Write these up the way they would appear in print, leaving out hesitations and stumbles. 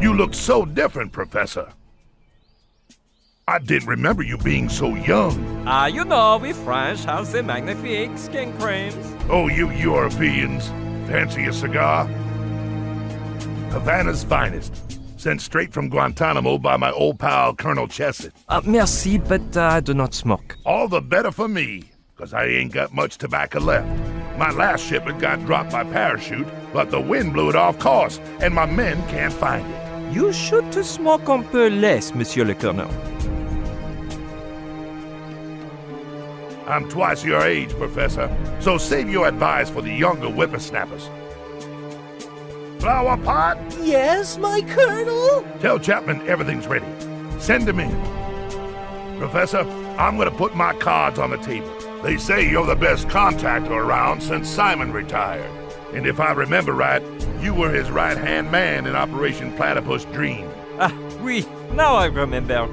You look so different, Professor. I didn't remember you being so young. You know, we French have the magnifique skin creams. Oh, you Europeans. Fancy a cigar? Havana's finest. Sent straight from Guantanamo by my old pal, Colonel Chesed. Merci, but I do not smoke. All the better for me, because I ain't got much tobacco left. My last shipment got dropped by parachute, but the wind blew it off course, and my men can't find it. You should to smoke un peu less, Monsieur le Colonel. I'm twice your age, Professor, so save your advice for the younger whippersnappers. Flower pot? Yes, my Colonel? Tell Chapman everything's ready. Send him in. Professor, I'm gonna put my cards on the table. They say you're the best contactor around since Simon retired. And if I remember right, you were his right-hand man in Operation Platypus Dream. Oui, now I remember.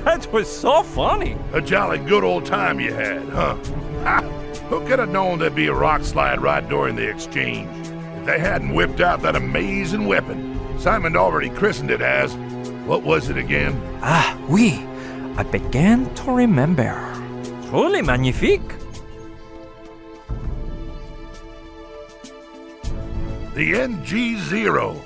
That was so funny. A jolly good old time you had, huh? Ha! Who could have known there'd be a rock slide right during the exchange? If they hadn't whipped out that amazing weapon, Simon already christened it as... What was it again? Oui. I began to remember. Truly magnifique. The NG-0.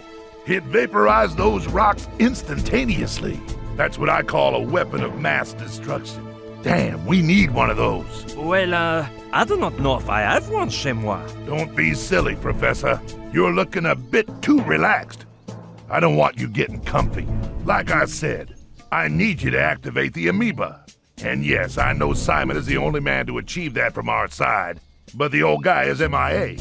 It vaporized those rocks instantaneously. That's what I call a weapon of mass destruction. Damn, we need one of those. Well, I do not know if I have one chez moi. Don't be silly, Professor. You're looking a bit too relaxed. I don't want you getting comfy. Like I said, I need you to activate the amoeba. And yes, I know Simon is the only man to achieve that from our side, but the old guy is MIA.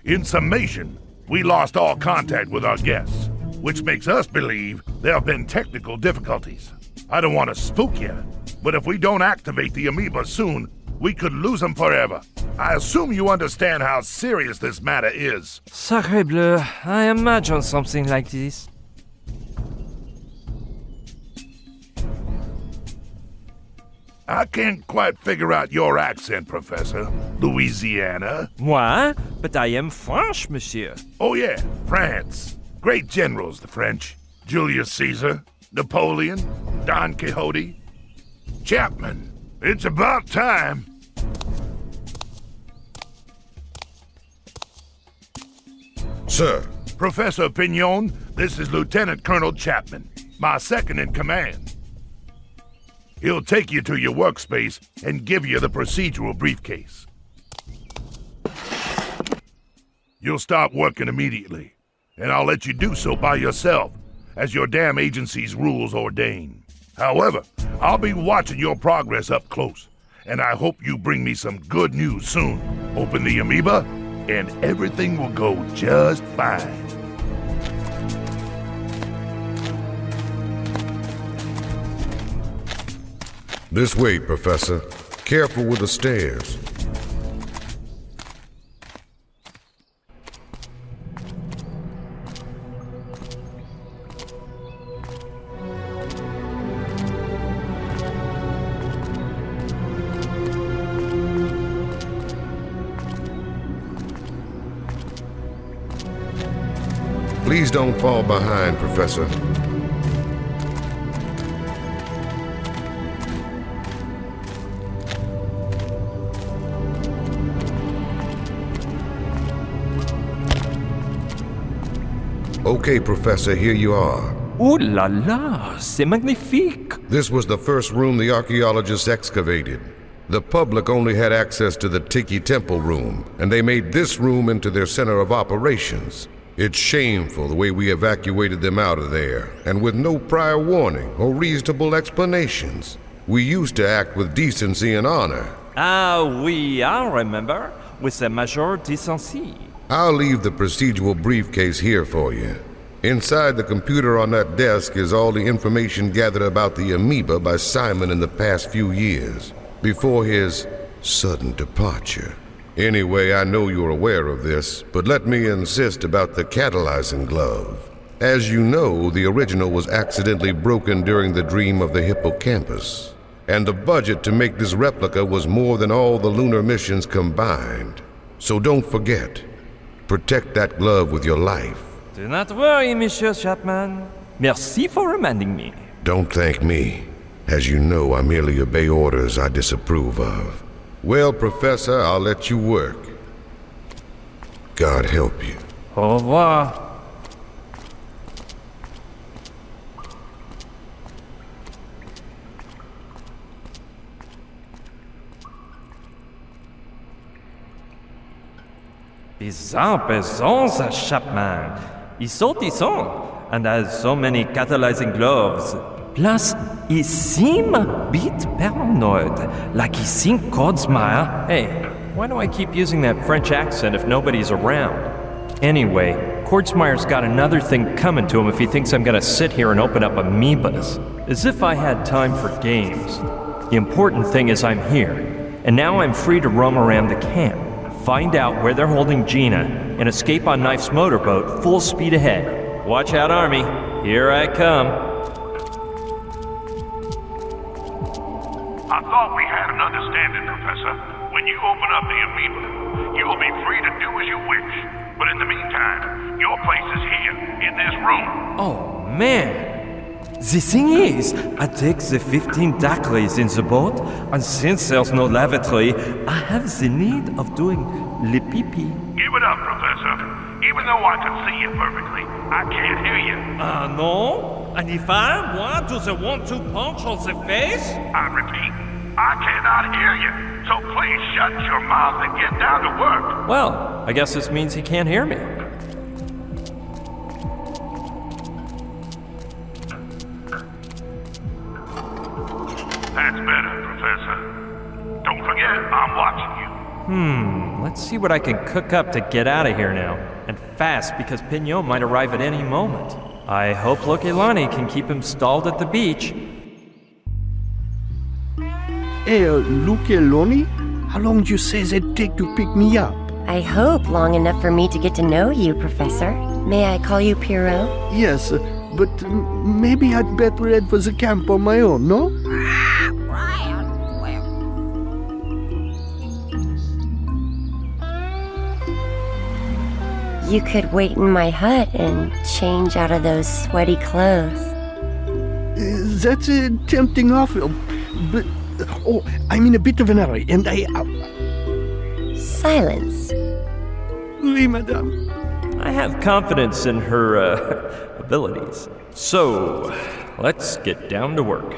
In summation, we lost all contact with our guests, which makes us believe there have been technical difficulties. I don't want to spook you, but if we don't activate the amoeba soon, we could lose them forever. I assume you understand how serious this matter is. Sacre bleu, I imagine something like this. I can't quite figure out your accent, Professor. Louisiana? Moi? But I am French, monsieur. Oh yeah, France. Great generals, the French. Julius Caesar, Napoleon, Don Quixote. Chapman, it's about time. Sir. Professor Pignon, this is Lieutenant Colonel Chapman, my second in command. He'll take you to your workspace and give you the procedural briefcase. You'll start working immediately, and I'll let you do so by yourself, as your damn agency's rules ordain. However, I'll be watching your progress up close, and I hope you bring me some good news soon. Open the amoeba, and everything will go just fine. This way, Professor. Careful with the stairs. Please don't fall behind, Professor. Okay, Professor, here you are. Ooh la la, c'est magnifique. This was the first room the archaeologists excavated. The public only had access to the Tiki Temple room, and they made this room into their center of operations. It's shameful the way we evacuated them out of there, and with no prior warning or reasonable explanations. We used to act with decency and honor. Oui, I remember, with a major decency. I'll leave the procedural briefcase here for you. Inside the computer on that desk is all the information gathered about the amoeba by Simon in the past few years, before his sudden departure. Anyway, I know you're aware of this, but let me insist about the catalyzing glove. As you know, the original was accidentally broken during the dream of the hippocampus, and the budget to make this replica was more than all the lunar missions combined. So don't forget, protect that glove with your life. Do not worry, Monsieur Chapman. Merci for reminding me. Don't thank me. As you know, I merely obey orders I disapprove of. Well, Professor, I'll let you work. God help you. Au revoir. Bizarre, ça, Chapman. Ils sont, and has so many catalyzing gloves. Plus, he seem a bit paranoid, like he think Codsmire. Hey, why do I keep using that French accent if nobody's around? Anyway, Codsmire's got another thing coming to him if he thinks I'm gonna sit here and open up amoebas. As if I had time for games. The important thing is I'm here, and now I'm free to roam around the camp. Find out where they're holding Gina, and escape on Knife's motorboat full speed ahead. Watch out, Army. Here I come. I thought we had an understanding, Professor. When you open up the amoeba, you'll be free to do as you wish. But in the meantime, your place is here, in this room. Oh, man. The thing is, I take the 15 darklies in the boat, and since there's no lavatory, I have the need of doing le pee-pee. Give it up, Professor. Even though I can see you perfectly, I can't hear you. No? And if I want to the 1-2 punch on the face? I repeat, I cannot hear you. So please shut your mouth and get down to work. Well, I guess this means he can't hear me. That's better, Professor. Don't forget, I'm watching you. Let's see what I can cook up to get out of here now. And fast, because Pignot might arrive at any moment. I hope Lokelani can keep him stalled at the beach. Hey, Lukeloni? How long do you say it'd take to pick me up? I hope long enough for me to get to know you, Professor. May I call you Pierrot? Yes, but maybe I'd better head for the camp on my own, no? You could wait in my hut and change out of those sweaty clothes. That's a tempting offer, but... Oh, I'm in a bit of an hurry, and Silence. Oui, madame. I have confidence in her abilities. So, let's get down to work.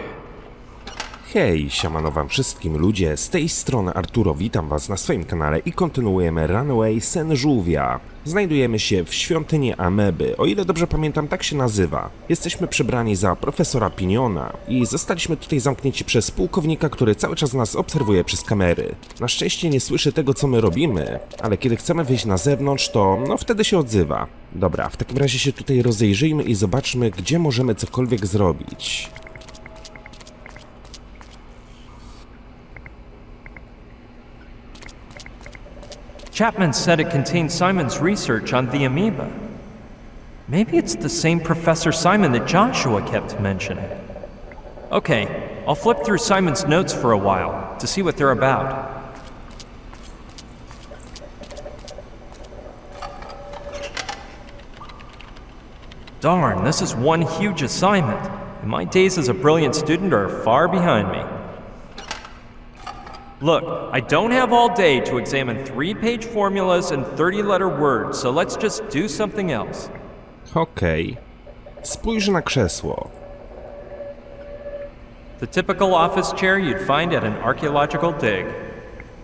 Hej, siemano wam wszystkim ludzie, z tej strony Arturo, witam was na swoim kanale i kontynuujemy Runaway, sen żółwia. Znajdujemy się w świątyni Ameby, o ile dobrze pamiętam tak się nazywa. Jesteśmy przybrani za profesora Pignona i zostaliśmy tutaj zamknięci przez pułkownika, który cały czas nas obserwuje przez kamery. Na szczęście nie słyszy tego co my robimy, ale kiedy chcemy wyjść na zewnątrz to wtedy się odzywa. Dobra, w takim razie się tutaj rozejrzyjmy i zobaczmy gdzie możemy cokolwiek zrobić. Chapman said it contained Simon's research on the amoeba. Maybe it's the same Professor Simon that Joshua kept mentioning. Okay, I'll flip through Simon's notes for a while to see what they're about. Darn, this is one huge assignment, and my days as a brilliant student are far behind me. Look, I don't have all day to examine 3-page formulas and 30-letter words, so let's just do something else. Okej. Spójrz na krzesło. The typical office chair you'd find at an archaeological dig.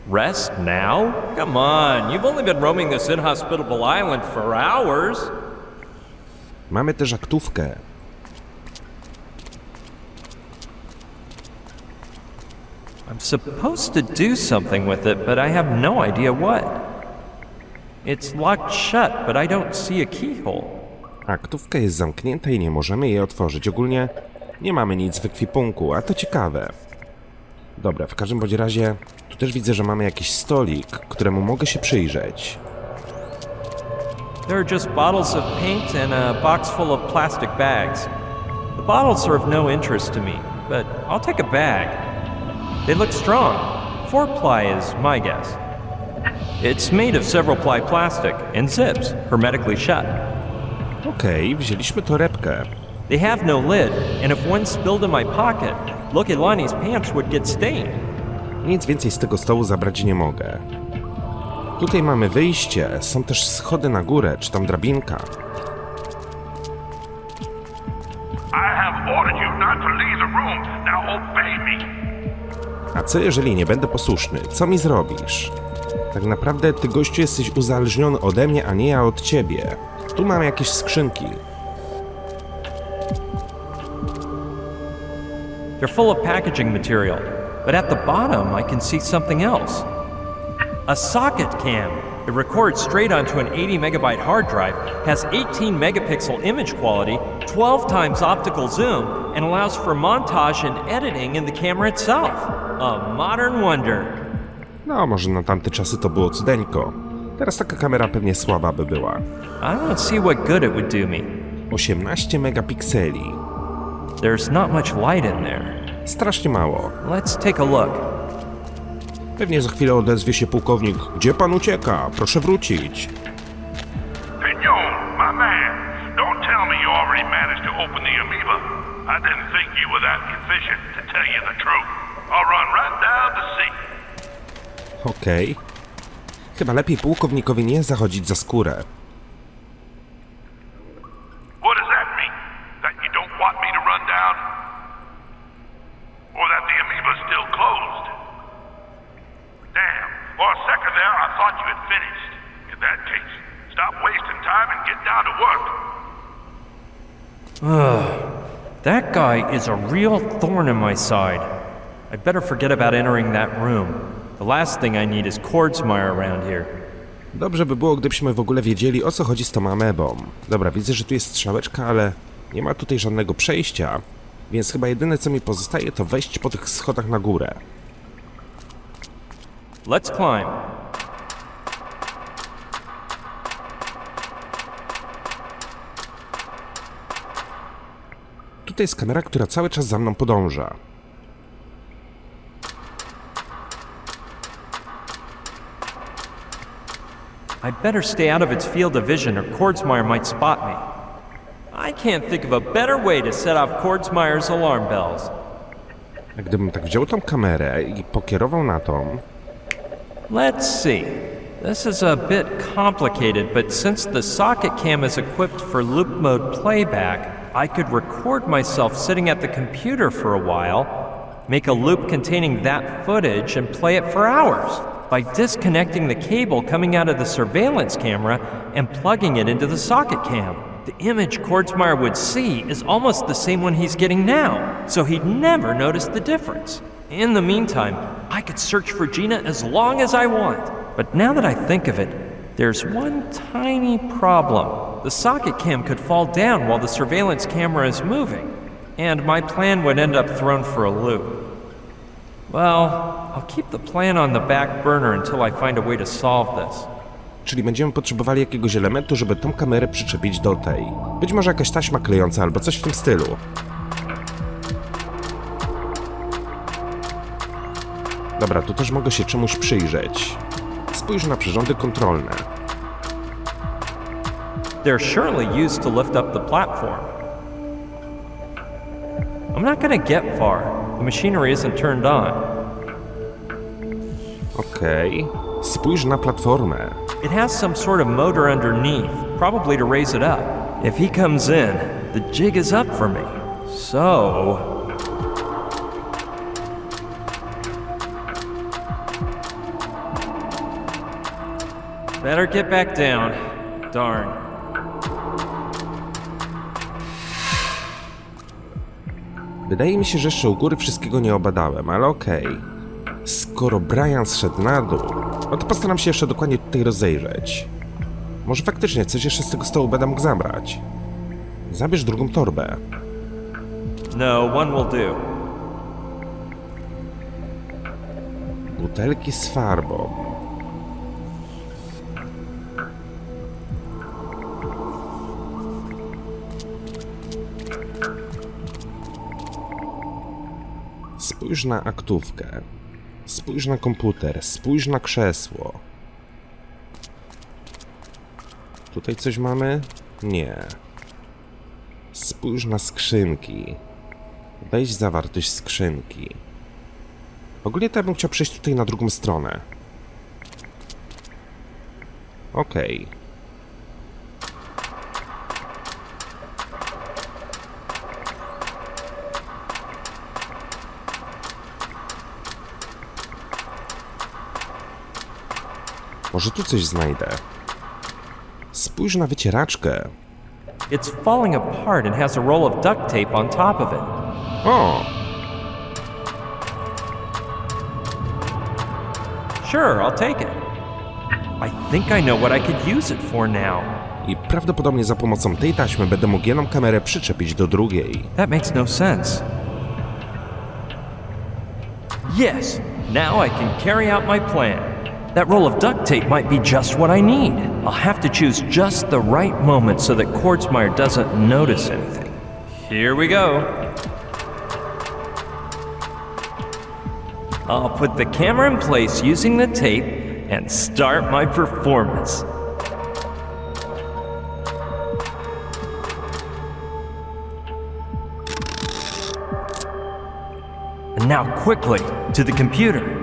Rest now? Come on, you've only been roaming this inhospitable island for hours. Mamy też aktówkę. I'm supposed to do something with it, but I have no idea what. It's locked shut, but I don't see a keyhole. Aktówka jest zamknięta i nie możemy jej otworzyć. Ogólnie nie mamy nic w ekwipunku, a to ciekawe. Dobra, w każdym bądź razie tu też widzę, że mamy jakiś stolik, któremu mogę się przyjrzeć. There are just bottles of paint and a box full of plastic bags. The bottles are of no interest to me, but I'll take a bag. They look strong. 4-ply is my guess. It's made of several-ply plastic and zips, hermetically shut. Okej, wzięliśmy torebkę. They have no lid, and if one spilled in my pocket, look at Lonnie's pants would get stained. Nic więcej z tego stołu zabrać nie mogę. Tutaj mamy wyjście, są też schody na górę, czy tam drabinka. I have ordered you not to leave the room. Now obey me. A co jeżeli nie będę posłuszny? Co mi zrobisz? Tak naprawdę ty, gościu, jesteś uzależniony ode mnie, a nie ja od ciebie. Tu mam jakieś skrzynki. They're full of packaging material, but at the bottom I can see something else. A socket cam. It records straight onto an 80 megabyte hard drive, has 18 megapixel image quality, 12 times optical zoom, and allows for montage and editing in the camera itself. A modern wonder. No, może na tamte czasy to było cudeńko. Teraz taka kamera pewnie słaba by była. I don't see what good it would do me. 18 megapikseli. There's not much light in there. Strasznie mało. Let's take a look. Pewnie za chwilę odezwie się pułkownik. Gdzie pan ucieka? Proszę wrócić. Pignon, my man, don't tell me you already managed to open the amoeba. I didn't think you were that efficient, to tell you the truth. I'll run right down to see. Okej. Chyba lepiej pułkownikowi nie zachodzić za skórę. What does that mean? That you don't want me to run down? Or that the amoeba's still closed? Damn, for a second there I thought you had finished. In that case, stop wasting time and get down to work. That guy is a real thorn in my side. I'd better forget about entering that room. The last thing I need is Kordsmeyer around here. Dobrze by było, gdybyśmy w ogóle wiedzieli, o co chodzi z tą amebą. Dobra, widzę, że tu jest strzałeczka, ale nie ma tutaj żadnego przejścia, więc chyba jedyne, co mi pozostaje, to wejść po tych schodach na górę. Let's climb. Tutaj jest kamera, która cały czas za mną podąża. I'd better stay out of its field of vision or Kordsmeyer might spot me. I can't think of a better way to set off Kordsmeyer's alarm bells. A gdybym tak wziął tą kamerę i pokierował na tą... Let's see. This is a bit complicated, but since the socket cam is equipped for loop mode playback, I could record myself sitting at the computer for a while, make a loop containing that footage, and play it for hours by disconnecting the cable coming out of the surveillance camera and plugging it into the socket cam. The image Kordsmeyer would see is almost the same one he's getting now, so he'd never notice the difference. In the meantime, I could search for Gina as long as I want. But now that I think of it, there's one tiny problem. The socket cam could fall down while the surveillance camera is moving, and my plan would end up thrown for a loop. Well, I'll keep the plan on the back burner until I find a way to solve this. Czyli będziemy potrzebowali jakiegoś elementu, żeby tą kamerę przyczepić do tej. Być może jakaś taśma klejąca albo coś w tym stylu. Dobra, tu też mogę się czemuś przyjrzeć. Spójrz na przyrządy kontrolne. They're surely used to lift up the platform. I'm not gonna get far. The machinery isn't turned on. Okej. Spójrz na platformę. It has some sort of motor underneath, probably to raise it up. If he comes in, the jig is up for me. So... better get back down. Darn. Wydaje mi się, że jeszcze u góry wszystkiego nie obadałem, ale okej. Skoro Brian zszedł na dół, no to postaram się jeszcze dokładnie tutaj rozejrzeć. Może faktycznie coś jeszcze z tego stołu będę mógł zabrać. Zabierz drugą torbę. No, one will do. Butelki z farbą. Spójrz na aktówkę. Spójrz na komputer. Spójrz na krzesło. Tutaj coś mamy? Nie. Spójrz na skrzynki. Weź zawartość skrzynki. Ogólnie to ja bym chciał przejść tutaj na drugą stronę. Okej. Może tu coś znajdę. Spójrz na wycieraczkę. It's falling apart and has a roll of duct tape on top of it. O! Sure, I'll take it. I think I know what I could use it for now. I prawdopodobnie za pomocą tej taśmy będę mógł jedną kamerę przyczepić do drugiej. That makes no sense. Yes, now I can carry out my plan. That roll of duct tape might be just what I need. I'll have to choose just the right moment so that Quartzmeyer doesn't notice anything. Here we go. I'll put the camera in place using the tape and start my performance. And now quickly to the computer.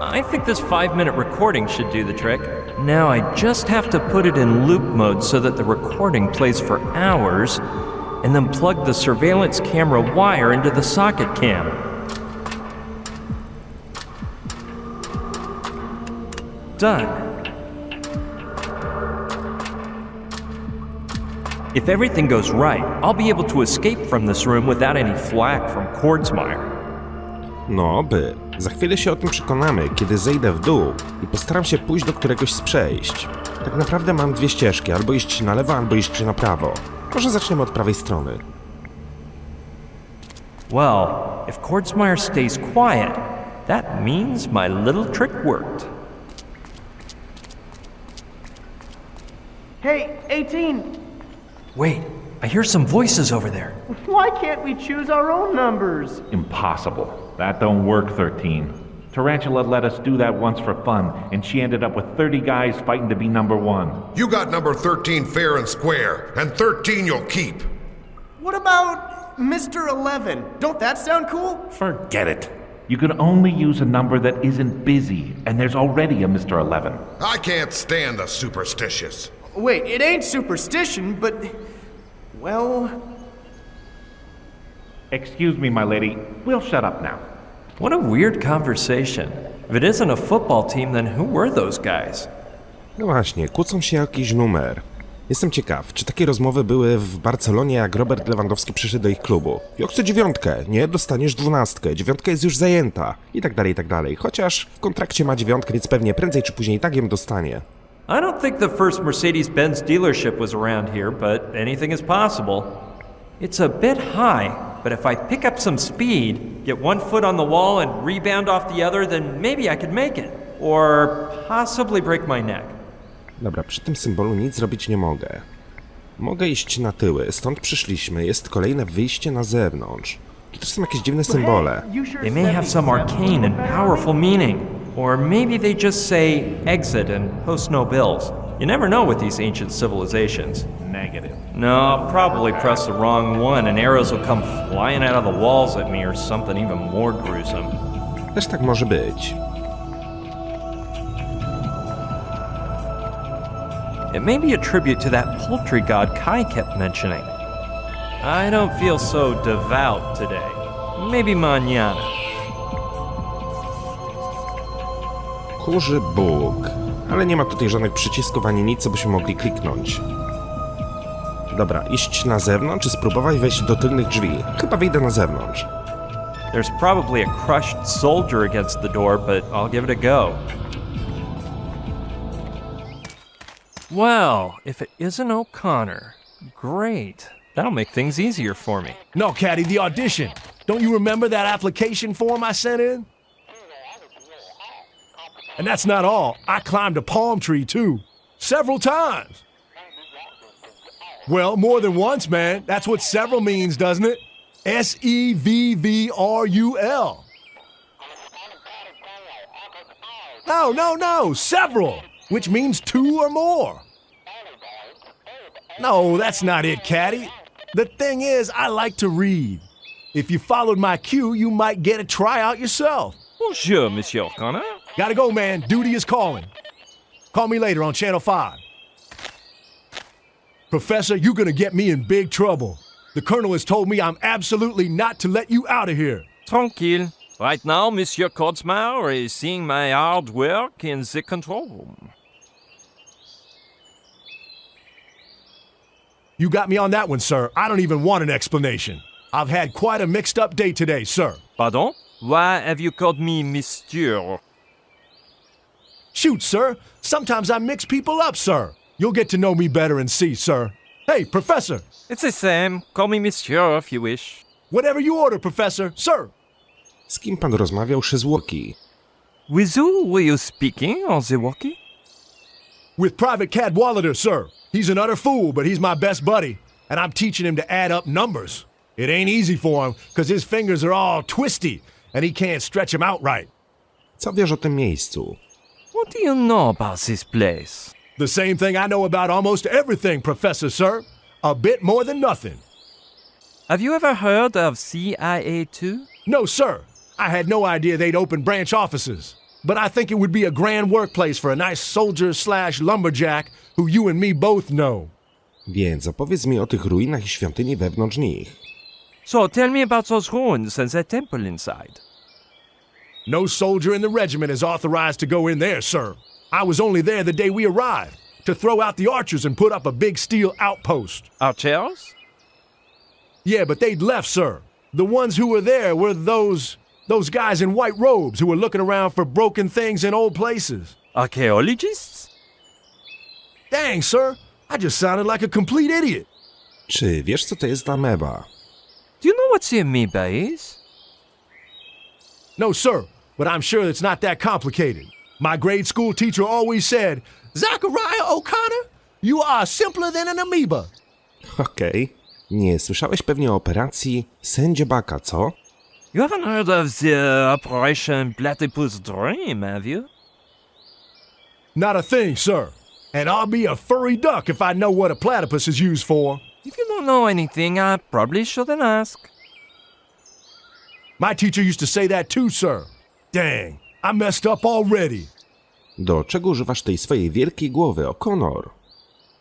I think this 5-minute recording should do the trick. Now I just have to put it in loop mode so that the recording plays for hours, and then plug the surveillance camera wire into the socket cam. Done. If everything goes right, I'll be able to escape from this room without any flack from Quartzmeyer. No by. Za chwilę się o tym przekonamy, kiedy zejdę w dół i postaram się pójść do któregoś z przejść. Tak naprawdę mam dwie ścieżki, albo iść na lewo, albo iść na prawo. Może zaczniemy od prawej strony. Well, if Quartzmeyer stays quiet, that means my little trick worked. Hey, 18! Wait, I hear some voices over there. Why can't we choose our own numbers? Impossible. That don't work, 13. Tarantula let us do that once for fun, and she ended up with 30 guys fighting to be number 1. You got number 13 fair and square, and 13 you'll keep. What about Mr. 11? Don't that sound cool? Forget it. You can only use a number that isn't busy, and there's already a Mr. 11. I can't stand the superstitious. Wait, it ain't superstition, but... well... Excuse me, my lady. We'll shut up now. What a weird conversation. If it isn't a football team, then who were those guys? No właśnie, kłócą się o jakiś numer. Jestem ciekaw, czy takie rozmowy były w Barcelonie, jak Robert Lewandowski przyszedł do ich klubu. Ja chcę 9, nie? Dostaniesz 12, 9 jest już zajęta. I tak dalej, i tak dalej. Chociaż w kontrakcie ma 9, więc pewnie prędzej czy później tak ją dostanie. I don't think the first Mercedes-Benz dealership was around here, but anything is possible. It's a bit high, but if I pick up some speed, get one foot on the wall and rebound off the other, then maybe I could make it. Or possibly break my neck. Dobra, przy tym symbolu nic zrobić nie mogę. Mogę iść na tyły, stąd przyszliśmy, jest kolejne wyjście na zewnątrz. Tu też są jakieś dziwne symbole. They may have some arcane and powerful meaning. Or maybe they just say exit and post no bills. You never know with these ancient civilizations. Negative. No, I'll probably press the wrong one and arrows will come flying out of the walls at me or something even more gruesome. Też tak może być. It may be a tribute to that poultry god Kai kept mentioning. I don't feel so devout today. Maybe mañana. Kurzy Bóg. Ale nie ma tutaj żadnych przycisków ani nic, co byśmy mogli kliknąć. Dobra, iść na zewnątrz czy spróbować wejść do tylnych drzwi? Chyba wyjdę na zewnątrz. There's probably a crushed soldier against the door, but I'll give it a go. Well, if it isn't O'Connor, great. That'll make things easier for me. No, Caddy, the audition. Don't you remember that application form I sent in? And that's not all. I climbed a palm tree, too. Several times. Well, more than once, man. That's what several means, doesn't it? S-E-V-V-R-U-L. No, several, which means 2 or more. No, that's not it, Caddy. The thing is, I like to read. If you followed my cue, you might get a tryout yourself. Bonjour, Monsieur O'Connor. Gotta go, man. Duty is calling. Call me later on Channel 5. Professor, you're gonna get me in big trouble. The Colonel has told me I'm absolutely not to let you out of here. Tranquille. Right now, Monsieur Kotzmauer is seeing my hard work in the control room. You got me on that one, sir. I don't even want an explanation. I've had quite a mixed-up day today, sir. Pardon? Why have you called me Monsieur? Shoot, sir. Sometimes I mix people up, sir. You'll get to know me better and see, sir. Hey, Professor. It's the same. Call me Monsieur if you wish. Whatever you order, Professor. Sir. Z kim pan rozmawiał przez walkie? With who were you speaking on the walkie? With Private Cadwallader, sir. He's an utter fool, but he's my best buddy. And I'm teaching him to add up numbers. It ain't easy for him, because his fingers are all twisty, and he can't stretch them out right. Co wiesz o tym miejscu? What do you know about this place? The same thing I know about almost everything, Professor, sir. A bit more than nothing. Have you ever heard of CIA 2? No, sir. I had no idea they'd open branch offices. But I think it would be a grand workplace for a nice soldier/lumberjack who you and me both know. Więc opowiedz mi o tych ruinach i świątyni wewnątrz nich. So tell me about those ruins and that temple inside. No soldier in the regiment is authorized to go in there, sir. I was only there the day we arrived, to throw out the archers and put up a big steel outpost. Archers? Yeah, but they'd left, sir. The ones who were there were those guys in white robes who were looking around for broken things in old places. Archaeologists? Dang, sir. I just sounded like a complete idiot. Czy wiesz, co to jest ameba? Do you know what the amoeba is? No, sir, but I'm sure it's not that complicated. My grade school teacher always said, Zachariah O'Connor, you are simpler than an amoeba. Okej. Nie słyszałeś pewnie o operacji Sędziobaka, co? You haven't heard of the Operation Platypus Dream, have you? Not a thing, sir. And I'll be a furry duck if I know what a platypus is used for. If you don't know anything, I probably shouldn't ask. My teacher used to say that too, sir. Dang, I messed up already. Do czego używasz tej swojej wielkiej głowy, O'Connor?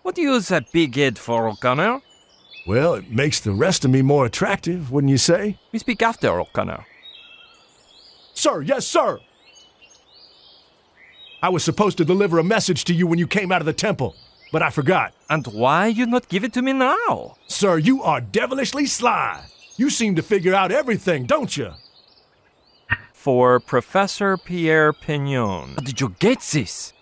What do you use that big head for, O'Connor? Well, it makes the rest of me more attractive, wouldn't you say? We speak after, O'Connor. Sir, yes, sir. I was supposed to deliver a message to you when you came out of the temple, but I forgot. And why you not give it to me now? Sir, you are devilishly sly. You seem to figure out everything, don't you? For Professor Pierre Pignon. How did you get this?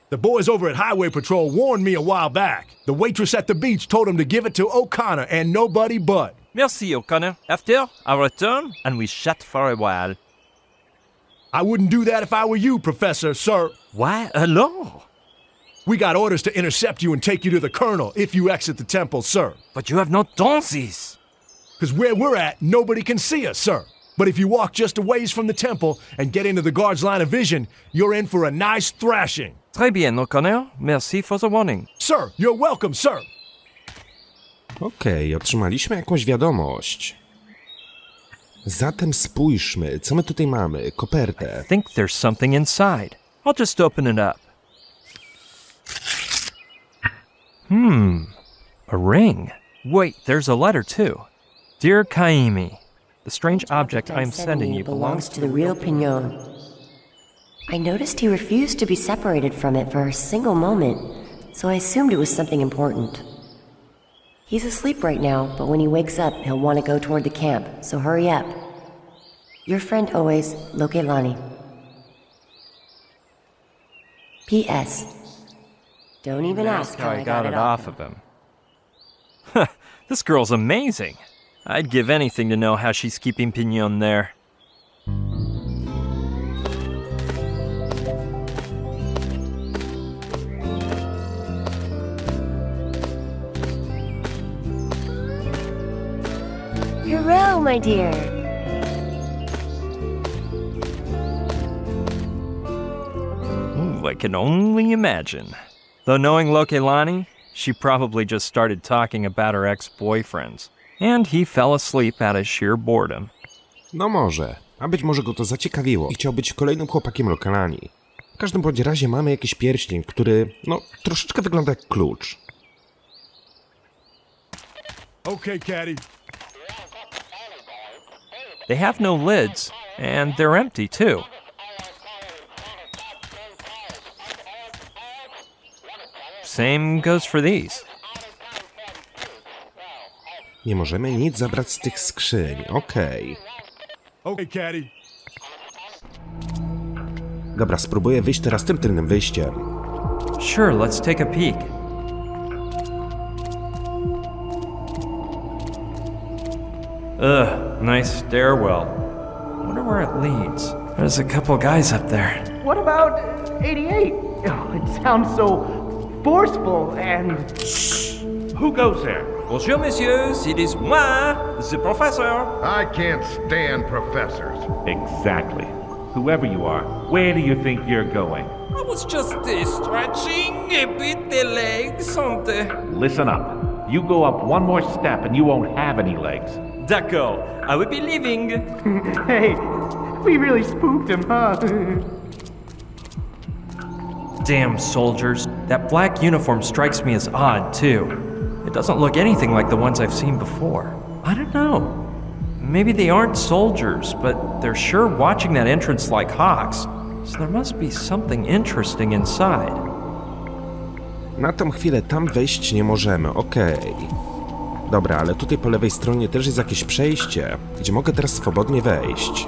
The boys over at Highway Patrol warned me a while back. The waitress at the beach told them to give it to O'Connor and nobody but. Merci, O'Connor. After, I return and we chat for a while. I wouldn't do that if I were you, Professor, sir. Why alone? We got orders to intercept you and take you to the Colonel if you exit the temple, sir. But you have not done this. Because where we're at, nobody can see us, sir. But if you walk just a ways from the temple and get into the guard's line of vision, you're in for a nice thrashing. Très bien, O'Connor. Merci for the warning. Sir, you're welcome, sir. Okej, otrzymaliśmy jakąś wiadomość. Zatem spójrzmy, co my tutaj mamy. Kopertę. I think there's something inside. I'll just open it up. A ring. Wait, there's a letter too. Dear Kaimi, the strange object I am sending you belongs to the real Pignon. I noticed he refused to be separated from it for a single moment, so I assumed it was something important. He's asleep right now, but when he wakes up, he'll want to go toward the camp, so hurry up. Your friend always, Lokelani. P.S. Don't even ask how I got it off of him. This girl's amazing. I'd give anything to know how she's keeping Pignon there. Hurrah, my dear! I can only imagine. Though knowing Lokelani, she probably just started talking about her ex-boyfriends. And he fell asleep out of sheer boredom. No może, a być może go to zaciekawiło i chciał być kolejnym chłopakiem Lokelani. W każdym bądź razie mamy jakiś pierścień, który, troszeczkę wygląda jak klucz. Okay, Caddy. They have no lids, and they're empty too. Same goes for these. Nie możemy nic zabrać z tych skrzyń, okej. Okay, Caddy. Dobra, spróbuję wyjść teraz tym tylnym wyjściem. Sure, let's take a peek. Ugh, nice stairwell. Wonder where it leads. There's a couple guys up there. What about 88? Oh, it sounds so forceful and... Who goes there? Bonjour, messieurs. It is moi, the professor. I can't stand professors. Exactly. Whoever you are, where do you think you're going? I was just stretching a bit the legs on the... Listen up. You go up one more step and you won't have any legs. D'accord. I will be leaving. Hey, we really spooked him, huh? Damn soldiers. That black uniform strikes me as odd, too. It doesn't look anything like the ones I've seen before. I don't know. Maybe they aren't soldiers, but they're sure watching that entrance like hawks. So there must be something interesting inside. Na tą chwilę tam wejść nie możemy, okej. Dobra, ale tutaj po lewej stronie też jest jakieś przejście, gdzie mogę teraz swobodnie wejść.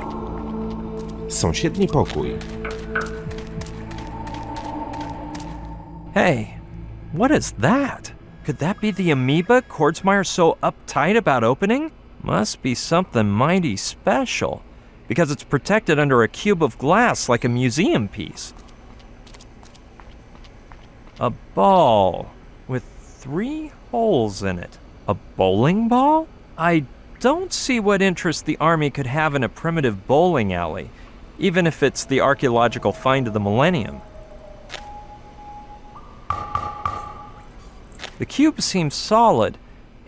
Sąsiedni pokój. Hey, what is that? Could that be the amoeba Kordsmeyer's so uptight about opening? Must be something mighty special, because it's protected under a cube of glass like a museum piece. A ball with 3 holes in it. A bowling ball? I don't see what interest the army could have in a primitive bowling alley, even if it's the archaeological find of the millennium. The cube seems solid,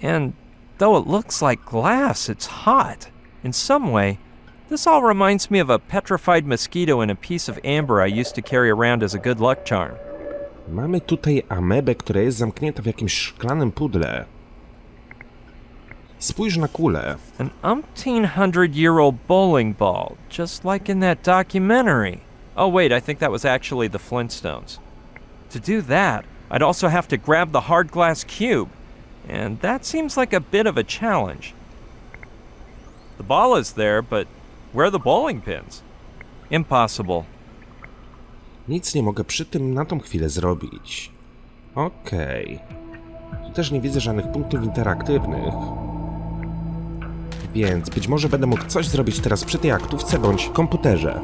and though it looks like glass, it's hot. In some way, this all reminds me of a petrified mosquito in a piece of amber I used to carry around as a good luck charm. Mamy tutaj amebę, która jest zamknięta w jakimś szklanym pudle. Spójrz na kulę. An 1,500-year-old bowling ball, just like in that documentary. Oh wait, I think that was actually the Flintstones. To do that, I'd also have to grab the hard glass cube, and that seems like a bit of a challenge. The ball is there, but where are the bowling pins? Impossible. Nic nie mogę przy tym na tą chwilę zrobić. Okej. Tu też nie widzę żadnych punktów interaktywnych. Więc być może będę mógł coś zrobić teraz przy tej aktówce bądź komputerze.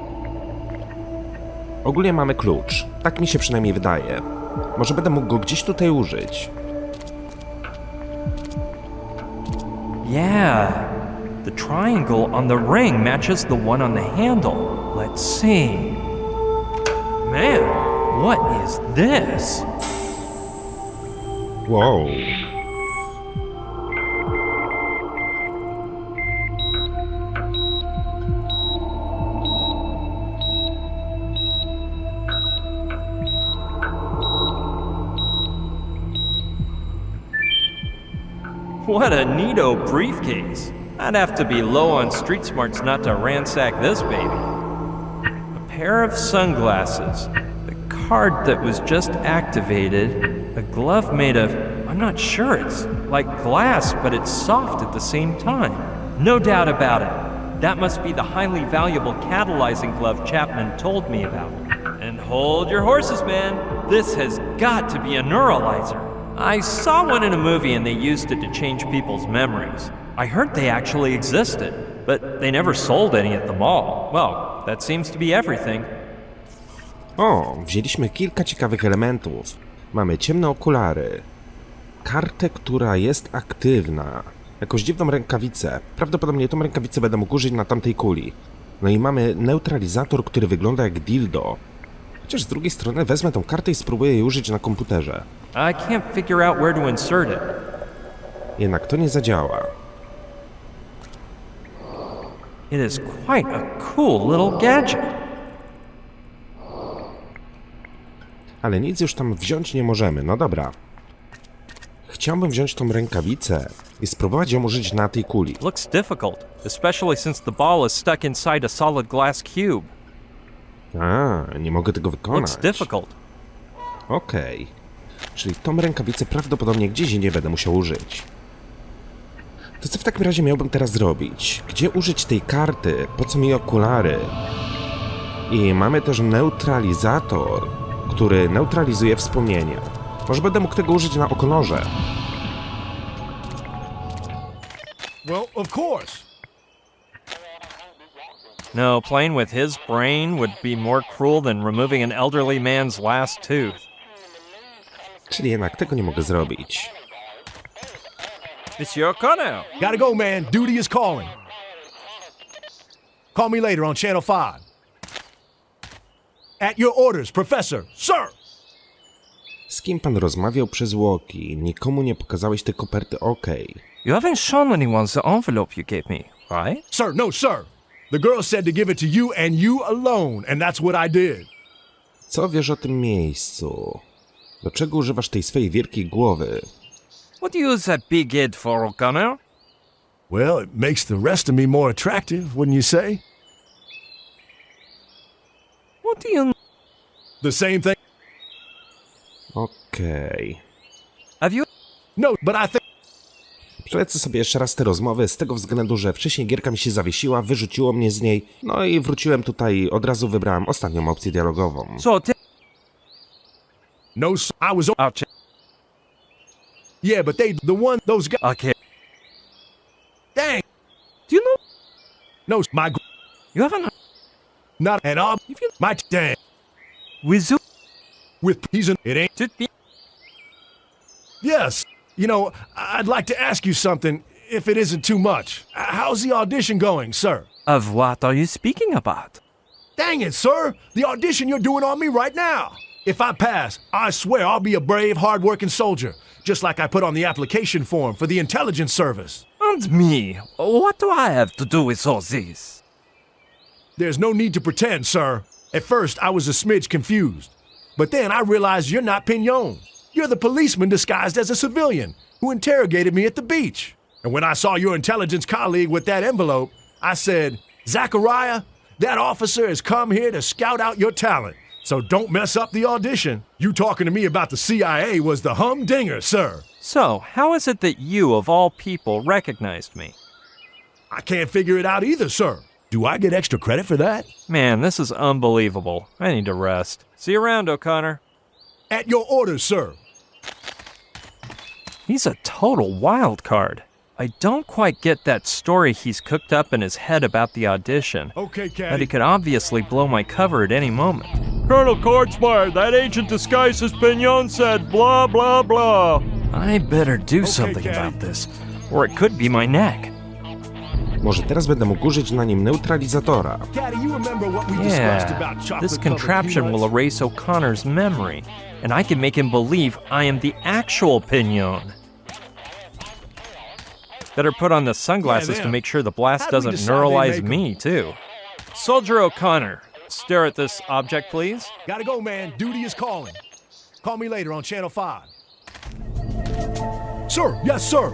Ogólnie mamy klucz. Tak mi się przynajmniej wydaje. Może będę mógł go gdzieś tutaj użyć. Yeah, the triangle on the ring matches the one on the handle. Let's see. Man, what is this? Wow. What a neato briefcase. I'd have to be low on street smarts not to ransack this baby. A pair of sunglasses, the card that was just activated, a glove made of, I'm not sure, it's like glass, but it's soft at the same time. No doubt about it. That must be the highly valuable catalyzing glove Chapman told me about. And hold your horses, man. This has got to be a neuralizer. I saw one in a movie and they used it to change people's memories. I heard they actually existed, but they never sold any at the mall. Well, that seems to be everything. O, wzięliśmy kilka ciekawych elementów. Mamy ciemne okulary, kartę, która jest aktywna, jakąś dziwną rękawicę. Prawdopodobnie tą rękawicę będę mógł użyć na tamtej kuli. No i mamy neutralizator, który wygląda jak dildo. Chociaż z drugiej strony wezmę tą kartę i spróbuję jej użyć na komputerze. I can't figure out where to insert it. Jednak to nie zadziała. It is quite a cool little gadget. Ale nic już tam wziąć nie możemy. No dobra. Chciałbym wziąć tą rękawicę i spróbować ją użyć na tej kuli. Looks difficult, especially since the ball is stuck inside a solid glass cube. Nie mogę tego wykonać. Looks difficult. Okej. Czyli tą rękawicę prawdopodobnie gdzieś indziej będę musiał użyć. To co w takim razie miałbym teraz zrobić? Gdzie użyć tej karty? Po co mi okulary? I mamy też neutralizator, który neutralizuje wspomnienia. Może będę mógł tego użyć na okonorze. Well, of course. No, playing with his brain would be more cruel than removing an elderly man's last tooth. Czyli jednak tego nie mogę zrobić. Monsieur O'Connor. Gotta go, man. Duty is calling. Call me later on Channel 5. At your orders, Professor. Sir! Z kim pan rozmawiał przez łoki? Nikomu nie pokazałeś tej koperty, okej. You haven't shown anyone the envelope you gave me, right? Sir, no, sir. The girl said to give it to you and you alone, and that's what I did. Co wiesz o tym miejscu? Do czego używasz tej swojej wielkiej głowy? What do you use that big head for, O'Connor? Well, it makes the rest of me more attractive, wouldn't you say? What do you... The same thing. Okej. Have you... No, but I think... Przelecę sobie jeszcze raz te rozmowy z tego względu, że wcześniej gierka mi się zawiesiła, wyrzuciło mnie z niej, no i wróciłem tutaj, od razu wybrałem ostatnią opcję dialogową. So, No, sir, I was... I'll check. Yeah, but those guys... Okay. Dang! Do you know... No, my... You haven't... Not at all. My... Dang. With you... He's an... It ain't... To be... Yes. You know, I'd like to ask you something, if it isn't too much. How's the audition going, sir? Of what are you speaking about? Dang it, sir! The audition you're doing on me right now! If I pass, I swear I'll be a brave, hard-working soldier, just like I put on the application form for the intelligence service. And me? What do I have to do with all this? There's no need to pretend, sir. At first, I was a smidge confused. But then I realized you're not Pignon. You're the policeman disguised as a civilian who interrogated me at the beach. And when I saw your intelligence colleague with that envelope, I said, Zachariah, that officer has come here to scout out your talent. So don't mess up the audition. You talking to me about the CIA was the humdinger, sir. So, how is it that you, of all people, recognized me? I can't figure it out either, sir. Do I get extra credit for that? Man, this is unbelievable. I need to rest. See you around, O'Connor. At your orders, sir. He's a total wild card. I don't quite get that story he's cooked up in his head about the audition. Okay, But he Caddy. could obviously blow my cover at any moment. Colonel Cordsmire, that agent disguised as Pignon said blah, blah, blah. I better do something Caddy. about this, or it could be my neck. Może teraz będę mógł użyć na nim neutralizatora. Caddy, you remember what we discussed Yeah, about chocolate this contraption will erase O'Connor's memory, and I can make him believe I am the actual Pignon. Better put on the sunglasses to make sure the blast How'd we doesn't decide they neuralize make 'em? me, too. Soldier O'Connor, stare at this object, please. Gotta go, man. Duty is calling. Call me later on Channel 5. Sir, yes, sir.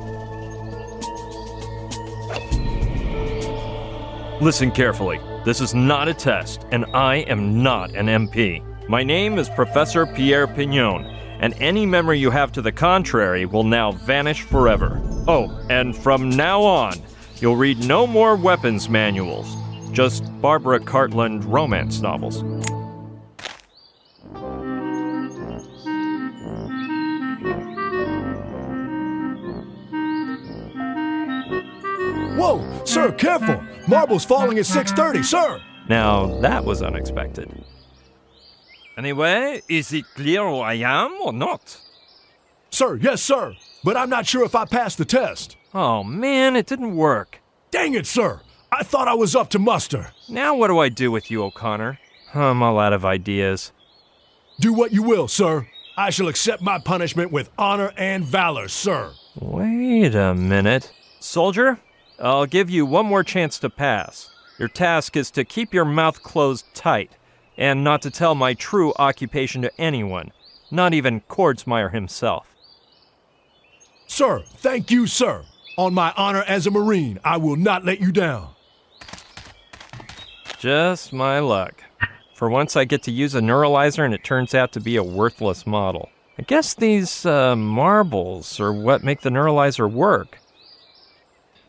Listen carefully. This is not a test, and I am not an MP. My name is Professor Pierre Pignon, and any memory you have to the contrary will now vanish forever. Oh, and from now on, you'll read no more weapons manuals, just Barbara Cartland romance novels. Whoa, sir, careful. Marble's falling at 6:30, sir. Now, that was unexpected. Anyway, is it clear who I am or not? Sir, yes, sir. But I'm not sure if I passed the test. Oh man, it didn't work. Dang it, sir. I thought I was up to muster. Now what do I do with you, O'Connor? I'm all out of ideas. Do what you will, sir. I shall accept my punishment with honor and valor, sir. Wait a minute. Soldier, I'll give you one more chance to pass. Your task is to keep your mouth closed tight, and not to tell my true occupation to anyone, not even Kordsmeyer himself. Sir, thank you, sir. On my honor as a Marine, I will not let you down. Just my luck. For once I get to use a neuralizer and it turns out to be a worthless model. I guess these marbles are what make the neuralizer work.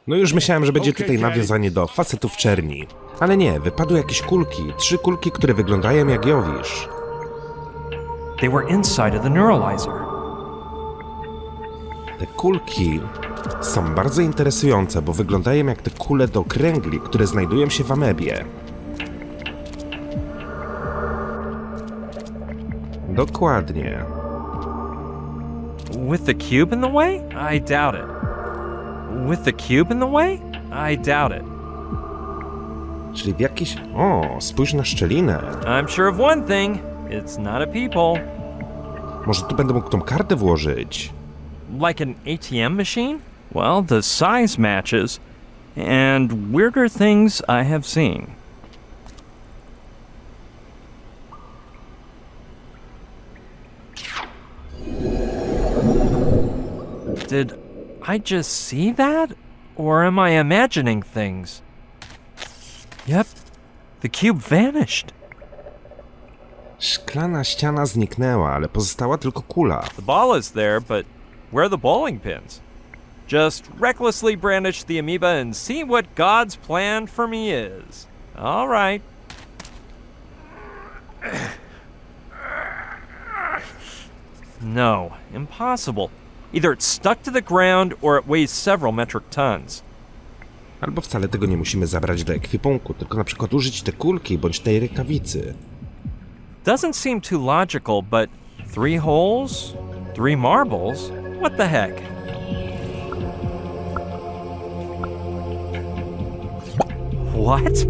No już myślałem, że będzie tutaj nawiązanie do facetów w czerni. Ale nie, wypadły jakieś kulki. 3 kulki, które wyglądają jak Jowisz. They were inside of the neuralizer. Te kulki są bardzo interesujące, bo wyglądają jak te kule do kręgli, które znajdują się w amebie. Dokładnie. With the cube in the way? I doubt it. With the cube in the way? I doubt it. Czyli w jakiś... O, spójrz na szczelinę. I'm sure of one thing. It's not a people. Może tu będę mógł tą kartę włożyć. Like an ATM machine? Well, the size matches. And weirder things I have seen. Did I just see that? Or am I imagining things? Yep, the cube vanished. Szklana ściana zniknęła, ale pozostała tylko kula. The ball is there, but where are the bowling pins? Just recklessly brandish the amoeba and see what God's plan for me is. All right. No, impossible. Either it's stuck to the ground or it weighs several metric tons. Albo wcale tego nie musimy zabrać do ekwipunku, tylko na przykład użyć te kulki bądź tej rękawicy. Doesn't seem too logical, but 3 holes? 3 marbles? What the heck? What?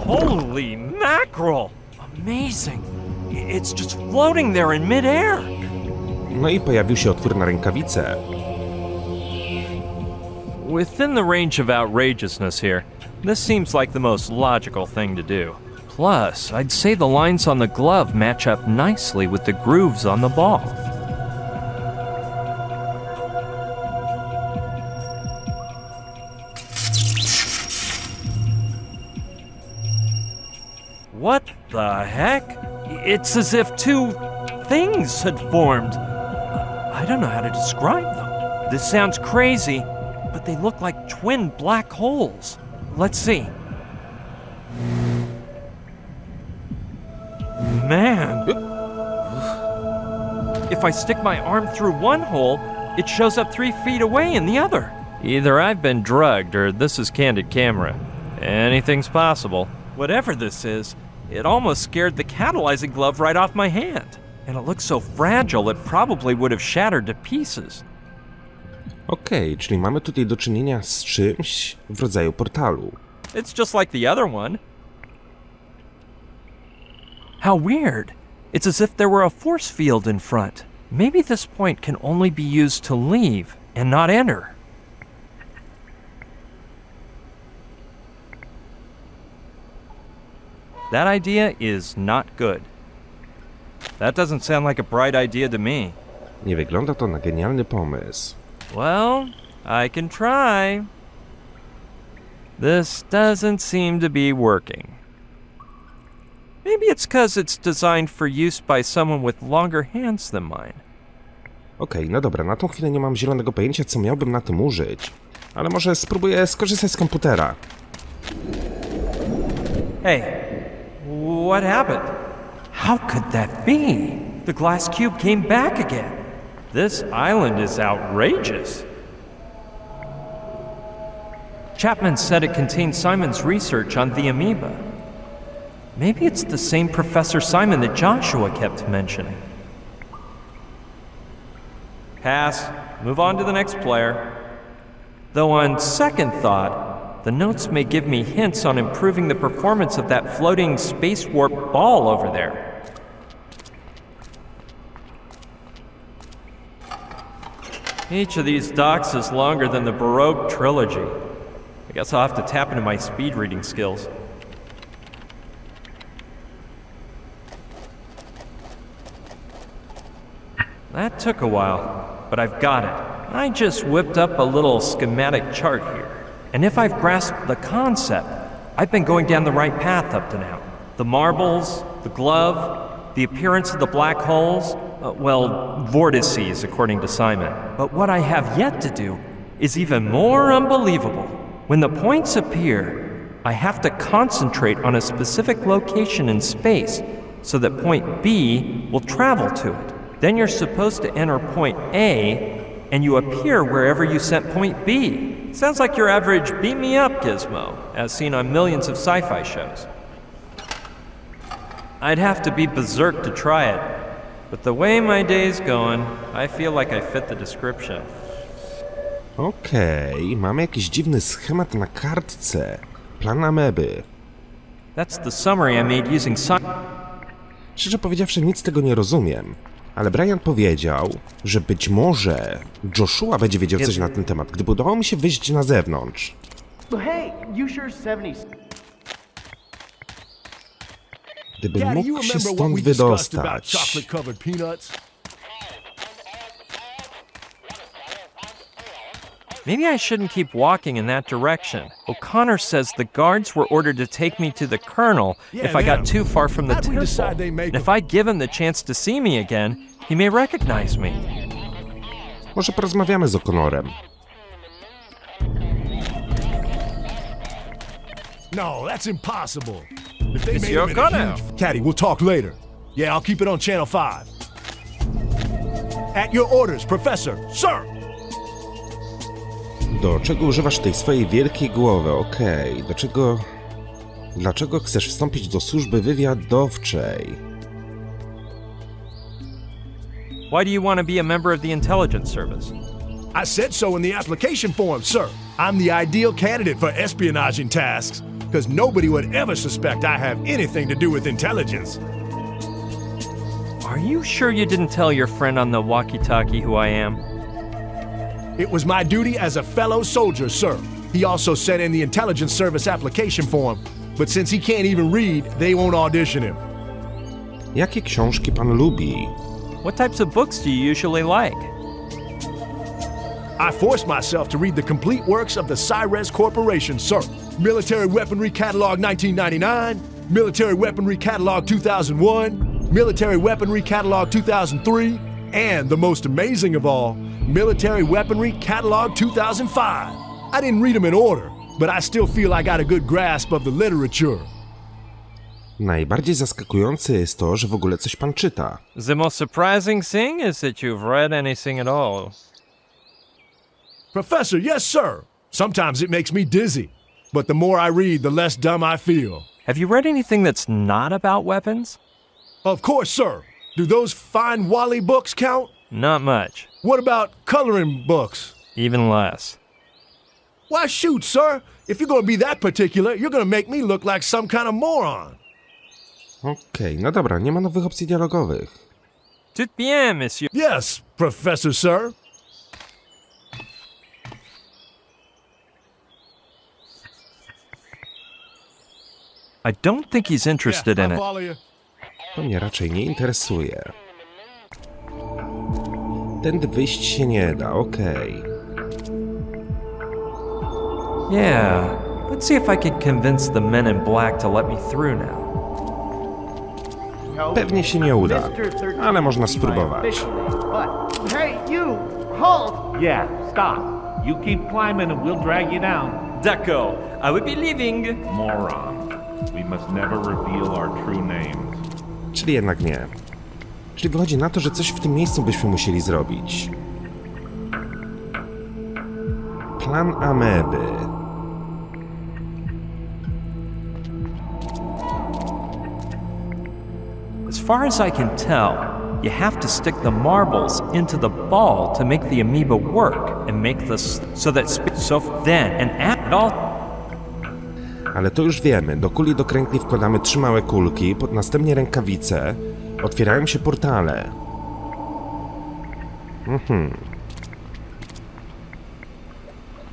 Holy mackerel! Amazing! It's just floating there in mid-air! No i pojawił się otwór na rękawicę. Within the range of outrageousness here, this seems like the most logical thing to do. Plus, I'd say the lines on the glove match up nicely with the grooves on the ball. What the heck? It's as if 2 things had formed. I don't know how to describe them. This sounds crazy, but they look like twin black holes. Let's see. Man. If I stick my arm through one hole, it shows up 3 feet away in the other. Either I've been drugged or this is candid camera. Anything's possible. Whatever this is, it almost scared the catalyzing glove right off my hand. And it looks so fragile it probably would have shattered to pieces. Okej, czyli mamy tutaj do czynienia z czymś w rodzaju portalu. It's just like the other one. How weird. It's as if there were a force field in front. Maybe this point can only be used to leave and not enter. That idea is not good. That doesn't sound like a bright idea to me. Nie wygląda to na genialny pomysł. Well, I can try. This doesn't seem to be working. Maybe it's 'cause it's designed for use by someone with longer hands than mine. Okej, no dobra, na tą chwilę nie mam zielonego pojęcia, co miałbym na tym użyć. Ale może spróbuję skorzystać z komputera. Hey, what happened? How could that be? The glass cube came back again. This island is outrageous. Chapman said it contained Simon's research on the amoeba. Maybe it's the same Professor Simon that Joshua kept mentioning. Pass. Move on to the next player. Though on second thought, The notes may give me hints on improving the performance of that floating space warp ball over there. Each of these docks is longer than the Baroque trilogy. I guess I'll have to tap into my speed reading skills. That took a while, but I've got it. I just whipped up a little schematic chart here. And if I've grasped the concept, I've been going down the right path up to now. The marbles, the glove, the appearance of the black holes, vortices, according to Simon. But what I have yet to do is even more unbelievable. When the points appear, I have to concentrate on a specific location in space so that point B will travel to it. Then you're supposed to enter point A, and you appear wherever you sent point B. Sounds like your average beat me up gizmo, as seen on millions of sci-fi shows. I'd have to be berserk to try it, but the way my day's going, I feel like I fit the description. Okej, mamy jakiś dziwny schemat na kartce. Plan ameby. That's the summary I made using Szczerze powiedziawszy, nic z tego nie rozumiem. Ale Brian powiedział, że być może Joshua będzie wiedział coś na ten temat, gdyby udało mi się wyjść na zewnątrz. Hey, you sure 70s? Gdybym mógł się stąd wydostać. Maybe I shouldn't keep walking in that direction. O'Connor says the guards were ordered to take me to the colonel if I got too far from the temple. And if I give him the chance to see me again, he may recognize me. Może porozmawiamy z O'Connorem. No, that's impossible. If they Monsieur made him in a O'Connor. huge... Caddy, we'll talk later. Yeah, I'll keep it on Channel 5. At your orders, Professor. Sir! Do czego używasz tej swojej wielkiej głowy? Okej, do czego... Dlaczego chcesz wstąpić do służby wywiadowczej? Why do you want to be a member of the intelligence service? I said so in the application form, sir. I'm the ideal candidate for espionaging tasks, because nobody would ever suspect I have anything to do with intelligence. Are you sure you didn't tell your friend on the walkie-talkie who I am? It was my duty as a fellow soldier, sir. He also sent in the intelligence service application form, but since he can't even read, they won't audition him. Jakie książki pan lubi? What types of books do you usually like? I forced myself to read the complete works of the Cyrez Corporation, sir. Military Weaponry Catalog 1999, Military Weaponry Catalog 2001, Military Weaponry Catalog 2003, and the most amazing of all, Military Weaponry Catalog 2005. I didn't read them in order, but I still feel I got a good grasp of the literature. Najbardziej zaskakujące jest to, że w ogóle coś pan czyta. The most surprising thing is that you've read anything at all. Professor, yes, sir. Sometimes it makes me dizzy, but the more I read, the less dumb I feel. Have you read anything that's not about weapons? Of course, sir. Do those fine Wally books count? Not much. What about coloring books? Even less. Why, shoot, sir. If you're going to be that particular, you're going to make me look like some kind of moron. Okej, no dobra, nie ma nowych opcji dialogowych. Tout bien, monsieur. Yes, Professor, sir. I don't think he's interested in I it. follow you. To mnie raczej nie interesuje. Tędy wyjść się nie da, okej. Yeah, let's see if I can convince the men in black to let me through now. Pewnie się nie uda, Mr. 13 ale można be my spróbować. official name, but hey, you! Halt! Yeah, stop. You keep climbing and we'll drag you down. D'accord, I will be leaving. Moron. We must never reveal our true names. Czyli jednak nie. Czyli wychodzi na to, że coś w tym miejscu byśmy musieli zrobić. Plan ameby. As far as I can tell, you have to stick the marbles into the ball to make the amoeba work and make the so then and at all. Ale to już wiemy, do kuli do kręgli wkładamy 3 małe kulki, następnie rękawice, otwierają się portale.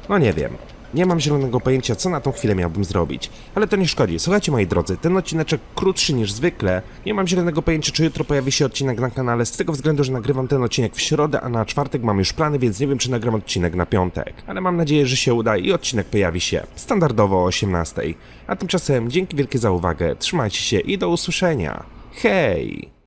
No nie wiem. Nie mam zielonego pojęcia, co na tą chwilę miałbym zrobić. Ale to nie szkodzi. Słuchajcie, moi drodzy, ten odcineczek krótszy niż zwykle. Nie mam zielonego pojęcia, czy jutro pojawi się odcinek na kanale, z tego względu, że nagrywam ten odcinek w środę, a na czwartek mam już plany, więc nie wiem, czy nagram odcinek na piątek. Ale mam nadzieję, że się uda i odcinek pojawi się standardowo o 18:00. A tymczasem dzięki wielkie za uwagę, trzymajcie się i do usłyszenia. Hej!